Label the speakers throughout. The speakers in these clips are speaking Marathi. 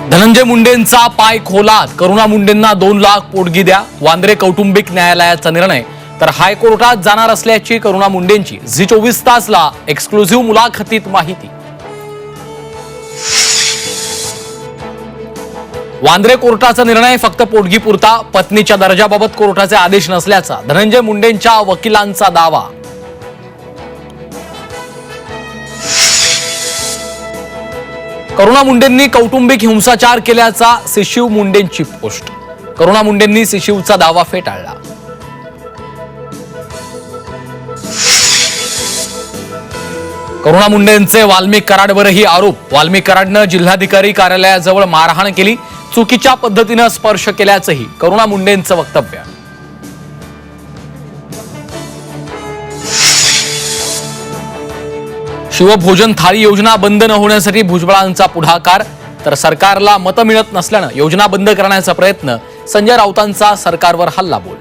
Speaker 1: धनंजय मुंडेंचा पाय खोलात, करुणा मुंडेंना 2 लाख पोटगी द्या, वांद्रे कौटुंबिक न्यायालयाचा निर्णय. तर हायकोर्टात जाणार असल्याची करुणा मुंडेंची झी 24 तासला एक्सक्लुझिव्ह मुलाखतीत माहिती. वांद्रे कोर्टाचा निर्णय फक्त पोटगीपुरता, पत्नीच्या दर्जाबाबत कोर्टाचे आदेश नसल्याचा धनंजय मुंडेंच्या वकिलांचा दावा. करुणा मुंडेंनी कौटुंबिक हिंसाचार केल्याचा शिशिव मुंडेंची पोस्ट. करुणा मुंडेंनी शिशिवचा दावा फेटाळला. करुणा मुंडेंचे वाल्मिक कराडवरही आरोप. वाल्मिक कराडनं जिल्हाधिकारी कार्यालयाजवळ मारहाण केली, चुकीच्या पद्धतीनं स्पर्श केल्याचंही करुणा मुंडेंचं वक्तव्य. शिवभोजन थाळी योजना बंद न होण्यासाठी भुजबळांचा पुढाकार. तर सरकारला मतं मिळत नसल्यानं योजना बंद करण्याचा प्रयत्न. संजय राऊतांचा सरकारवर हल्लाबोल.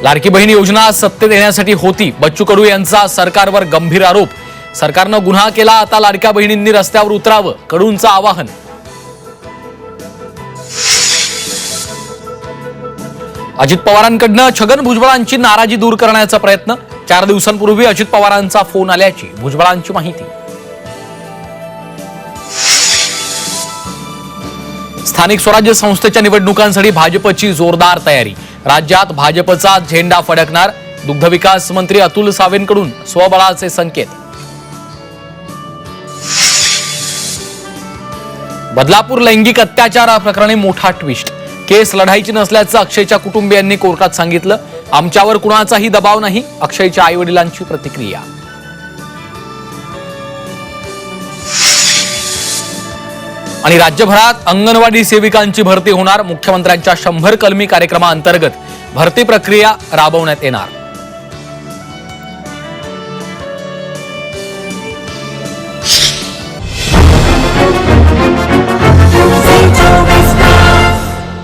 Speaker 1: लाडकी बहीण योजना सत्तेत येण्यासाठी होती. बच्चू कडू यांचा सरकारवर गंभीर आरोप. सरकारनं गुन्हा केला, आता लाडक्या बहिणींनी रस्त्यावर उतरावं, कडूंचं आवाहन. अजित पवारांकडनं छगन भुजबळांची नाराजी दूर करण्याचा प्रयत्न. 4 दिवसांपूर्वी अजित पवारांचा फोन आल्याची भुजबळांची माहिती. स्थानिक स्वराज्य संस्थेच्या निवडणुकांसाठी भाजपची जोरदार तयारी. राज्यात भाजपचा झेंडा फडकणार. दुग्धविकास मंत्री अतुल सावेंकडून स्वबळाचे संकेत. बदलापूर लैंगिक अत्याचार प्रकरणी मोठा ट्विस्ट. केस लढायची नसल्याचं अक्षयच्या कुटुंबियांनी कोर्टात सांगितलं. आमच्यावर कुणाचाही दबाव नाही, अक्षयच्या आईवडिलांची प्रतिक्रिया. आणि राज्यभरात अंगणवाडी सेविकांची भरती होणार. मुख्यमंत्र्यांच्या 100 कलमी कार्यक्रमाअंतर्गत भरती प्रक्रिया राबवण्यात येणार.